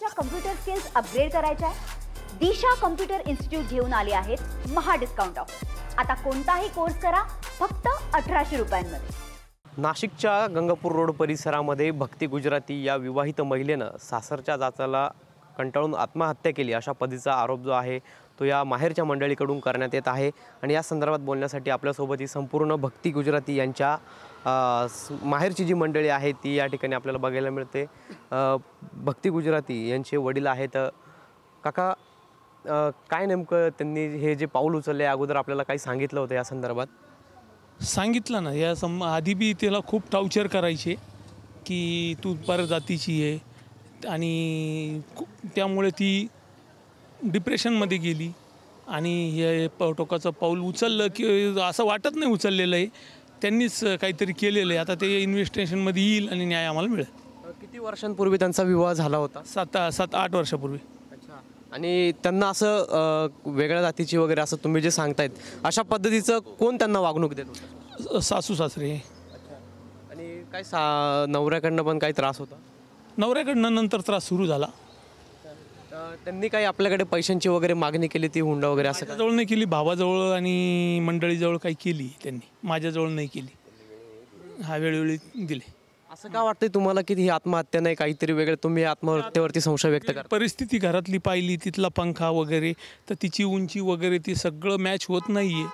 तुमच्या computer skills upgrade करायच्या आहे? दिशा कम्प्युटर इन्स्टिट्यूट घेऊन आले आहेत महा डिस्काउंट ऑफर। आता कोणताही कोर्स करा फक्त 1800 रुपयांमध्ये। नाशिकच्या गंगापूर रोड परिसरामध्ये भक्ती गुजराती या विवाहित महिलेनं सासरच्या जाचाला कंटाळून आत्महत्या केली अशा पद्धतीचा आरोप जो आहे तो या माहेरच्या मंडळीकडून करण्यात येत आहे। आणि या संदर्भात बोलण्यासाठी आपल्यासोबत ही संपूर्ण भक्ती गुजराती यांच्या माहेरची जी मंडळी आहे ती या ठिकाणी आपल्याला बघायला मिळते। भक्ती गुजराती यांचे वडील आहेत। काका, काय नेमकं त्यांनी हे जे पाऊल उचलले अगोदर आपल्याला काही सांगितलं होतं या संदर्भात? सांगितलं ना, या आधी बी त्याला खूप टॉर्चर करायचे की तू परजातीची आहे आणि त्यामुळे ती डिप्रेशनमध्ये गेली आणि हे टोकाचं पाऊल उचललं की असं वाटत नाही उचललेलं आहे, त्यांनीच काहीतरी केलेलं आहे। आता ते इन्व्हेस्टिगेशनमध्ये येईल आणि न्याय आम्हाला मिळेल। किती वर्षांपूर्वी त्यांचा विवाह झाला होता? 7-8 वर्षापूर्वी। आणि त्यांना असं वेगळ्या जातीची वगैरे असं तुम्ही जे सांगतायत अशा पद्धतीचं कोण त्यांना वागणूक देत होतं? सासू सासरे। आणि काय नवऱ्याकडनं पण काही त्रास होता? नवऱ्याकडनं नंतर त्रास सुरू झाला। त्यांनी काही आपल्याकडे पैशांची वगैरे मागणी केली, ती हुंडा वगैरे असं? माझ्याजवळ नाही केली, भावाजवळ आणि मंडळीजवळ काही केली त्यांनी, माझ्याजवळ नाही केली। हा वेळोवेळी दिले। असं का वाटतंय तुम्हाला की ही आत्महत्या नाही काहीतरी वेगळं, तुम्ही आत्महत्येवरती संशय व्यक्त करा? परिस्थिती घरातली पाहिली, तिथला पंखा वगैरे, तर तिची उंची वगैरे ती सगळं मॅच होत नाही आहे।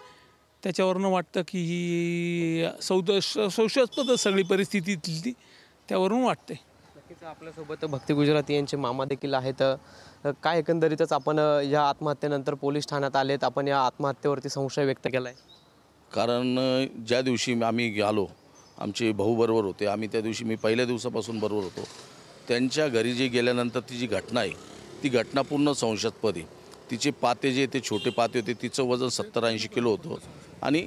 त्याच्यावरनं वाटतं की ही संशयास्पद सगळी परिस्थिती तिथली, त्यावरून वाटतंय। नक्कीच आपल्यासोबत भक्ती गुजराती यांचे मामा देखील आहेत। काय एकंदरीतच आपण या आत्महत्येनंतर पोलीस ठाण्यात आलेत, आपण या आत्महत्येवरती संशय व्यक्त केला आहे? कारण ज्या दिवशी आम्ही आलो, आमचे भाऊ बरोबर होते, आम्ही त्या दिवशी मी पहिल्या दिवसापासून बरोबर होतो। त्यांच्या घरी जे गेल्यानंतर ती जी घटना आहे ती घटना पूर्ण संशयास्पद आहे। तिचे पाते जे ते छोटे पाते होते, तिचं वजन 70-80 किलो होतं आणि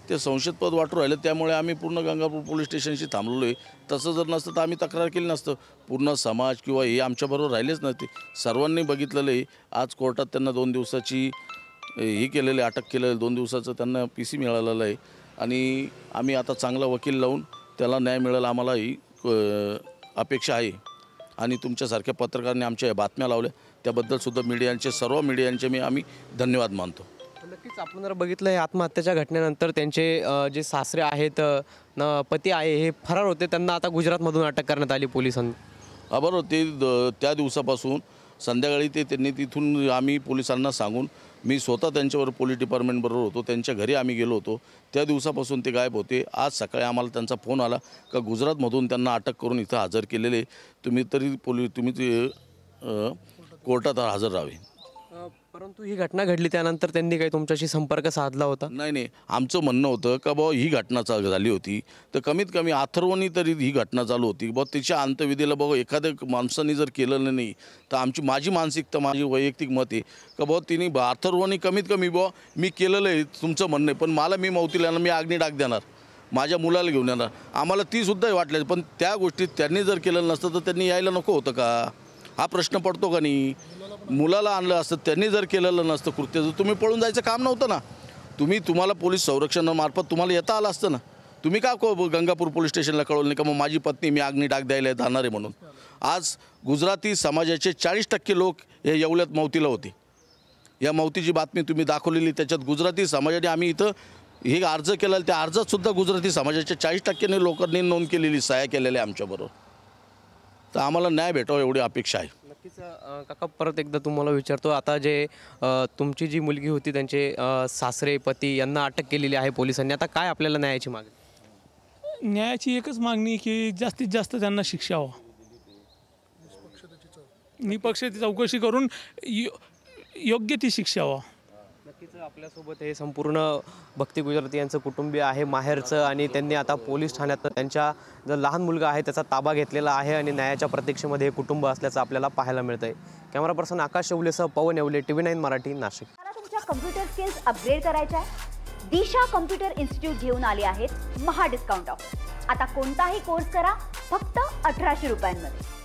ते संशयास्पद वाटू राहिलं। त्यामुळे आम्ही पूर्ण गंगापूर पोलीस स्टेशनशी थांबलेलो आहे। तसं जर नसतं तर आम्ही तक्रार केली नसतं। पूर्ण समाज किंवा हे आमच्याबरोबर राहिलेच नसते, सर्वांनी बघितलेलं आहे। आज कोर्टात त्यांना 2 दिवसाची हे केलेलं आहे, अटक केलेलं 2 दिवसाचं त्यांना PC मिळालेलं आहे आणि आम्ही आता चांगला वकील लावून त्याला न्याय मिळेल आम्हाला ही अपेक्षा आहे। आणि तुमच्यासारख्या पत्रकारांनी आमच्या बातम्या लावल्या त्याबद्दल सुद्धा मीडियांचे, सर्व मीडियांचे आम्ही धन्यवाद मानतो। नक्कीच आपण जर बघितलं आत्महत्येच्या घटनेनंतर त्यांचे जे सासरे आहेत, पती आहे, हे फरार होते। त्यांना आता गुजरातमधून अटक करण्यात आली पोलिसांनी। बरोबर, ते त्या दिवसापासून संध्याकाळी त्यांनी तिथून आम्ही पोलिसांना सांगून मी स्वतः त्यांच्यावर पोलीस डिपार्टमेंटबरोबर होतो, त्यांच्या घरी आम्ही गेलो होतो। त्या दिवसापासून ते गायब होते। आज सकाळी आम्हाला त्यांचा फोन आला का गुजरातमधून त्यांना अटक करून इथं हजर केलेले, तुम्ही कोर्टात हजर राहावे। परंतु ही घटना घडली त्यानंतर त्यांनी काही तुमच्याशी संपर्क साधला होता? नाही, आमचं म्हणणं होतं का बुवा ही घटना झाली होती तर कमीत कमी अथर्वनी तरी ही घटना चालू होती बुवा, तिच्या अंत्यविधीला बघा एखाद्या माणसाने जर केलं नाही तर माझी मानसिकता, माझी वैयक्तिक मत आहे का बुवा तिने अथर्वनी कमीत कमी बुवा मी केलेलं आहे तुमचं म्हणणं आहे, पण मला मी मौतीला येणार, मी अग्नी टाक देणार, माझ्या मुलाला घेऊन येणार, आम्हाला ती सुद्धा वाटलं। पण त्या गोष्टीत त्यांनी जर केलं नसतं तर त्यांनी यायला नको होतं का? हा प्रश्न पडतो का नाही? मुलाला आणलं असतं, त्यांनी जर केलेलं नसतं कृत्य तर तुम्ही पळून जायचं काम नव्हतं ना। तुम्हाला पोलीस संरक्षणामार्फत तुम्हाला येता आलं असतं ना। तुम्ही का गंगापूर पोलीस स्टेशनला कळवलं नाही का मग माझी पत्नी मी अग्नी टाक द्यायला जाणार आहे म्हणून? आज गुजराती समाजाचे 40% लोक हे येवल्यात मौतीला होते। या मौतीची बातमी तुम्ही दाखवलेली, त्याच्यात गुजराती समाजाने आम्ही इथं हे अर्ज केला, त्या अर्जात सुद्धा गुजराती समाजाच्या 40% लोकांनी नोंद केलेली, सह्या केलेल्या आमच्याबरोबर। तर आम्हाला न्याय भेटावा एवढी अपेक्षा आहे। नक्कीच काका, परत एकदा तुम्हाला विचारतो, आता जे तुमची जी मुलगी होती त्यांचे सासरे पती यांना अटक केलेली आहे पोलिसांनी, आता काय आपल्याला न्यायाची मागणी? न्यायाची एकच मागणी की जास्तीत जास्त त्यांना शिक्षा व्हावा, निपक्षपाती चौकशी करून योग्य ती शिक्षा व्हावा। नक्कीच आपल्यासोबत हे संपूर्ण भक्ती गुजराती यांचं कुटुंबीय आहे माहेरचं, आणि त्यांनी आता पोलीस ठाण्यात त्यांच्या जो लहान मुलगा आहे त्याचा ताबा घेतलेला आहे आणि न्यायाच्या प्रतीक्षेमध्ये हे कुटुंब असल्याचं आपल्याला पाहायला मिळतंय। कॅमेरा पर्सन आकाश शेवलेसह पवन येवले, TV9 मराठी, नाशिक। मला तुमच्या कम्प्युटर स्किल्स अपग्रेड करायच्या आहे? दिशा कम्प्युटर इन्स्टिट्यूट घेऊन आले आहेत महा डिस्काउंट ऑफर। आता कोणताही कोर्स करा फक्त 1800 रुपयांमध्ये।